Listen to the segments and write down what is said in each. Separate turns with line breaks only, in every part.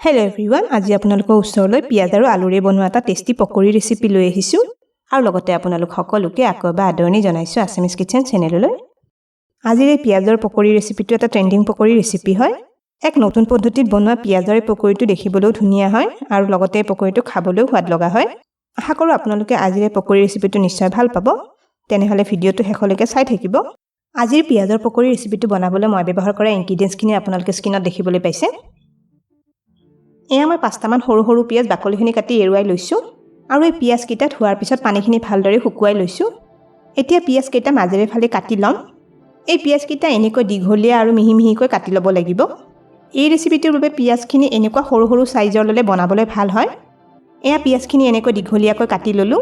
Hello everyone, আজি আপোনালোকৰ ওচৰলৈ পিয়াজ আৰু আলুৰে বনোৱা এটা টেষ্টি পকৰি ৰেচিপি লৈ আহিছো আৰু লগতে আপোনালোক সকলোকে আকবা আদৰণি জনাইছো আসামিজ কিচেন চেনেললৈ। আজিৰ এই পিয়াজৰ পকৰি ৰেচিপিটো এটা ট্ৰেন্ডিং পকৰি ৰেচিপি হয়। এক নতুন পদ্ধতিত বনোৱা পিয়াজৰ পকৰিটো দেখিবলৈও ধুনীয়া হয় আৰু লগতে পকৰিটো খাবলৈও সোৱাদ লগা হয়। আশা কৰোঁ আপোনালোকে আজিৰ এই পকৰি ৰেচিপিটো নিশ্চয় ভাল পাব। তেনেহলে ভিডিঅটো শেষলৈকে চাই থাকিব। আজিৰ পিয়াজৰ পকৰি ৰেচিপিটো বনাবলৈ মই ব্যৱহাৰ কৰা ইনগ্ৰেডিয়েন্টছখিনি আপোনালোকে স্ক্ৰীনত দেখিবলৈ পাইছে। মই 5টামান সৰু সৰু পিয়াজ বাকলিখিনি কাটি এৰুৱাই লৈছো আৰু এই পিয়াজ কেইটা ধোৱাৰ পিছত পানীখিনি ভালদৰে শুকুৱাই লৈছো। এতিয়া পিয়াজ কেইটা মাজেৰে ফালি কাটি লম। এই পিয়াজ কেইটা এনেকৈ দীঘলীয়া আৰু মিহি মিহিকৈ কাটি ল'ব লাগিব। এই ৰেচিপিটোৰ বাবে পিয়াজখিনি এনেকুৱা সৰু সৰু সাইজৰ ললে বনাবলৈ ভাল হয়। পিয়াজখিনি এনেকৈ দীঘলীয়াকৈ কাটি ললো।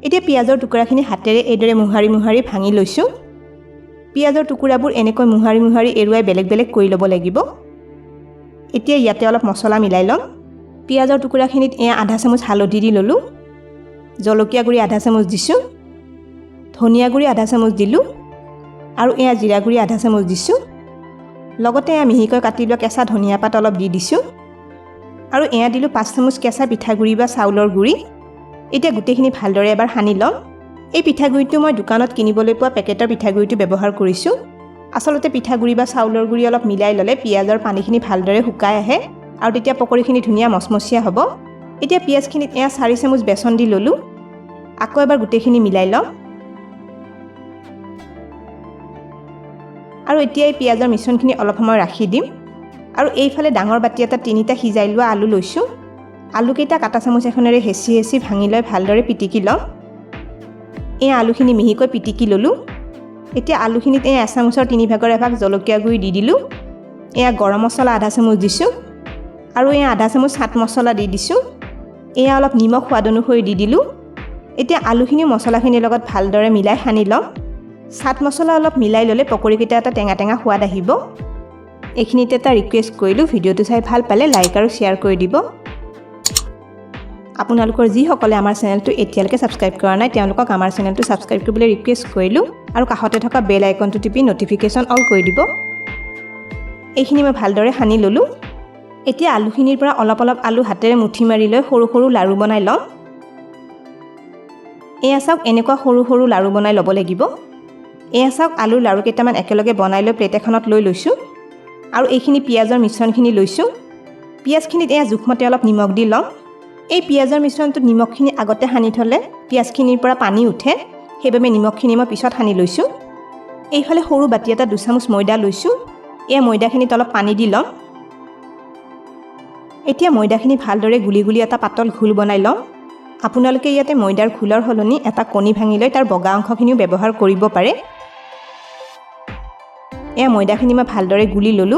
এতিয়া পিয়াজৰ টুকুৰাখিনি হাতেৰে এইদৰে মুহাৰি মুহাৰি ভাঙি লৈছো। পিয়াজৰ টুকুৰাবোৰ এনেকৈ মুহাৰি মুহাৰি এৰুৱাই বেলেগ বেলেগ কৰি ল'ব লাগিব। এতিয়া ইয়াতে অলপ মছলা মিলাই লম। পিয়াজৰ টুকুৰাখিনিত আধা চামুচ হালধি দি ললো। জলকীয়া গুড়ি আধা চামুচ দিছো। ধনিয়া গুড়ি আধা চামুচ দিলো আৰু জিৰা গুড়ি আধা চামুচ দিছো। লগতে মিহিকৈ কাটি লোৱা কেঁচা ধনিয়া পাত অলপ দি দিছো আৰু দিলো 5 চামুচ কেঁচা পিঠাগুড়ি বা চাউলৰ গুড়ি। এতিয়া গোটেইখিনি ভালদৰে এবাৰ সানি লম। এই পিঠাগুড়িটো মই দোকানত কিনিবলৈ পোৱা পেকেটৰ পিঠাগুড়িটো ব্যৱহাৰ কৰিছো। আসলতে পিঠাগুড়ি বা চাউলৰ গুড়ি অলপ মিলাই ললে পিয়াজৰ পানীখিনি ভালদৰে শুকাই আহে আৰু তেতিয়া পকৰিখিনি ধুনীয়া মচমচীয়া হ'ব। এতিয়া পিয়াজখিনিত 4 চামুচ বেচন দি ললো। আকৌ এবাৰ গোটেইখিনি মিলাই লম আৰু এতিয়া এই পিয়াজৰ মিশ্ৰণখিনি অলপ সময় ৰাখি দিম আৰু এইফালে ডাঙৰ বাটি এটা 3টা সিজাই লোৱা আলু লৈছো। আলুকেইটা কাটা চামুচ এখনেৰে হেঁচি হেঁচি ভাঙি লৈ ভালদৰে পিটিকি লম। আলুখিনি মিহিকৈ পিটিকি ললো। এতিয়া আলুখিনিত 1 চামুচৰ 3/4 ভাগ জলকীয়া গুড়ি দি দিলো। গৰম মছলা আধা চামুচ দিছো আৰু আধা চামুচ চাট মছলা দি দিছো। অলপ নিমখ সোৱাদ অনুসৰি দি দিলো। এতিয়া আলুখিনি মছলাখিনিৰ লগত ভালদৰে মিলাই সানি লম। চাট মছলা অলপ মিলাই ললে পকৰিকেইটা এটা টেঙা টেঙা সোৱাদ আহিব। এইখিনিতে এটা ৰিকুৱেষ্ট কৰিলো, ভিডিঅটো চাই ভাল পালে লাইক আৰু শ্বেয়াৰ কৰি দিব। আপোনালোকৰ যিসকলে আমাৰ চেনেলটো এতিয়ালৈকে সাবস্ক্ৰাইব কৰা নাই তেওঁলোকক আমাৰ চেনেলটো সাবস্ক্ৰাইব কৰিবলৈ ৰিকুৱেষ্ট কৰিলো আৰু কাষতে থকা বেল আইকনটো টিপি নটিফিকেশ্যন অল কৰি দিব। এইখিনি মই ভালদৰে সানি ললো। এতিয়া আলুখিনিৰ পৰা অলপ অলপ আলু হাতেৰে মুঠি মাৰি লৈ সৰু সৰু লাৰু বনাই লম। চাওক এনেকুৱা সৰু সৰু লাৰু বনাই ল'ব লাগিব। চাওক আলুৰ লাৰু কেইটামান একেলগে বনাই লৈ প্লেট এখনত লৈ লৈছো আৰু এইখিনি পিয়াজৰ মিশ্ৰণখিনি লৈছো। পিয়াজখিনিত জোখমতে অলপ নিমখ দি লম। এই পিয়াজৰ মিশ্ৰণটোত নিমখখিনি আগতে সানি থলে পিয়াজখিনিৰ পৰা পানী উঠে, সেইবাবে নিমখখিনি মই পিছত সানি লৈছো। এইফালে সৰু বাটি এটা 2 চামুচ ময়দা লৈছো। ময়দাখিনিত অলপ পানী দি লম। এতিয়া ময়দাখিনি ভালদৰে গুলি গুলি এটা পাতল ঘোল বনাই লম। আপোনালোকে ইয়াতে ময়দাৰ ঘোলৰ সলনি এটা কণী ভাঙি লৈ তাৰ বগা অংশখিনিও ব্যৱহাৰ কৰিব পাৰে। ময়দাখিনি মই ভালদৰে গুলি ললো।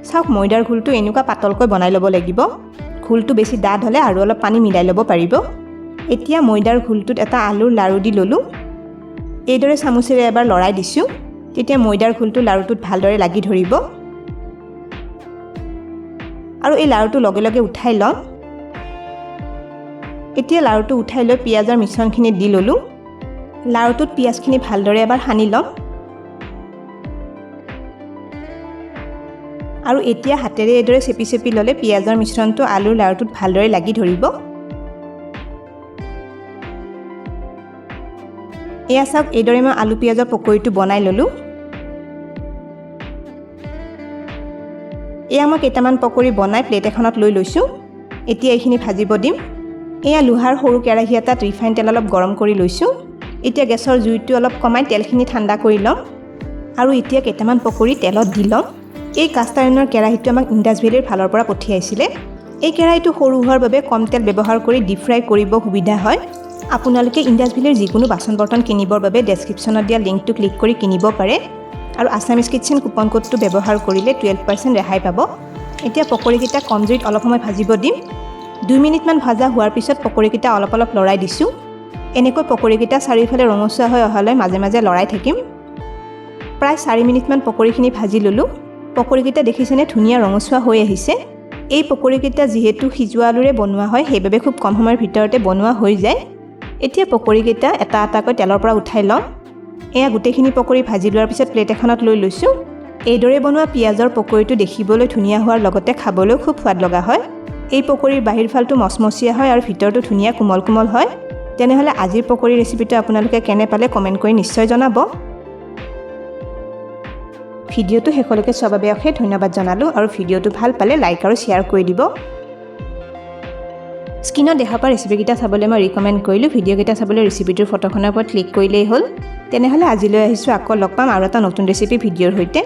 চাওক ময়দাৰ ঘোলটো এনেকুৱা পাতলকৈ বনাই ল'ব লাগিব। ঘোলটো বেছি ডাঠ হ'লে আৰু অলপ পানী মিলাই ল'ব পাৰিব। এতিয়া ময়দাৰ ঘোলটোত এটা আলুৰ লাৰু দি ললো। এইদৰে চামুচেৰে এবাৰ লৰাই দিছো। তেতিয়া ময়দাৰ ঘোলটো লাৰুটোত ভালদৰে লাগি ধৰিব আৰু এই লাৰুটো লগে লগে উঠাই লম। এতিয়া লাৰুটো উঠাই লৈ পিয়াজৰ মিশ্ৰণখিনি দি ললো। লাৰুটোত পিয়াজখিনি ভালদৰে এবাৰ সানি লম আৰু এতিয়া হাতেৰে এইদৰে চেপি চেপি ললে পিয়াজৰ মিশ্ৰণটো আলুৰ লাৰুটোত ভালদৰে লাগি ধৰিব। চাওক এইদৰে মই আলু পিয়াজৰ পকৰিটো বনাই ললো। মই কেইটামান পকৰি বনাই প্লেট এখনত লৈ লৈছো। এতিয়া এইখিনি ভাজিব দিম। লোহাৰ সৰু কেৰাহী এটাত ৰিফাইন তেল অলপ গৰম কৰি লৈছো। এতিয়া গেছৰ জুইটো অলপ কমাই তেলখিনি ঠাণ্ডা কৰি লম আৰু এতিয়া কেইটামান পকৰি তেলত দি লম। এই কাষ্ট আইৰণৰ কেৰাহীটো আমাক ইণ্ডাছ ভেলীৰ ফালৰ পৰা পঠিয়াইছিলে। এই কেৰাহীটো সৰু হোৱাৰ বাবে কম তেল ব্যৱহাৰ কৰি ডিপ ফ্ৰাই কৰিব সুবিধা হয়। আপোনালোকে ইণ্ডাছ ভেলীৰ যিকোনো বাচন বৰ্তন কিনিবৰ বাবে ডেছক্ৰিপশ্যনত দিয়া লিংকটো ক্লিক কৰি কিনিব পাৰে আৰু আসামিজ কিটচেন কুপন কোডটো ব্যৱহাৰ কৰিলে 12% ৰেহাই পাব। এতিয়া পকৰিকেইটা কম জুইত অলপ সময় ভাজিব দিম। 2 মিনিটমান ভাজা হোৱাৰ পিছত পকৰিকেইটা অলপ অলপ লৰাই দিছো। এনেকৈ পকৰিকেইটা চাৰিওফালে ৰঙচুৱা হৈ অহালৈ মাজে মাজে লৰাই থাকিম। প্ৰায় 4 মিনিটমান পকৰিখিনি ভাজি ললো। পকৰিকেইটা দেখিছেনে ধুনীয়া ৰঙচুৱা হৈ আহিছে। এই পকৰিকেইটা যিহেতু সিজোৱা আলুৰে বনোৱা হয় সেইবাবে খুব কম সময়ৰ ভিতৰতে বনোৱা হৈ যায়। এতিয়া পকৰিকেইটা এটা এটাকৈ তেলৰ পৰা উঠাই লম। গোটেইখিনি পকৰি ভাজি লোৱাৰ পিছত প্লেট এখনত লৈ লৈছো। এইদৰে বনোৱা পিঁয়াজৰ পকৰিটো দেখিবলৈ ধুনীয়া হোৱাৰ লগতে খাবলৈও খুব সোৱাদ লগা হয়। এই পকৰিৰ বাহিৰ ফালটো মচমচীয়া হয় আৰু ভিতৰটো ধুনীয়া কোমল কোমল হয়। তেনেহ'লে আজিৰ পকৰি ৰেচিপিটো আপোনালোকে কেনে পালে কমেণ্ট কৰি নিশ্চয় জনাব। ভিডিঅ'টো শেষলৈকে চোৱাৰ বাবে অশেষ ধন্যবাদ জনালোঁ আৰু ভিডিঅ'টো ভাল পালে লাইক আৰু শ্বেয়াৰ কৰি দিব। স্ক্ৰীনত দেখা পোৱা ৰেচিপিকেইটা চাবলৈ মই ৰিকমেণ্ড কৰিলোঁ। ভিডিঅ'কেইটা চাবলৈ ৰেচিপিটোৰ ফটোখনৰ ওপৰত ক্লিক কৰিলেই হ'ল। তেনেহ'লে আজিলৈ আহিছোঁ, আকৌ লগ পাম আৰু এটা নতুন ৰেচিপি ভিডিঅ'ৰ সৈতে।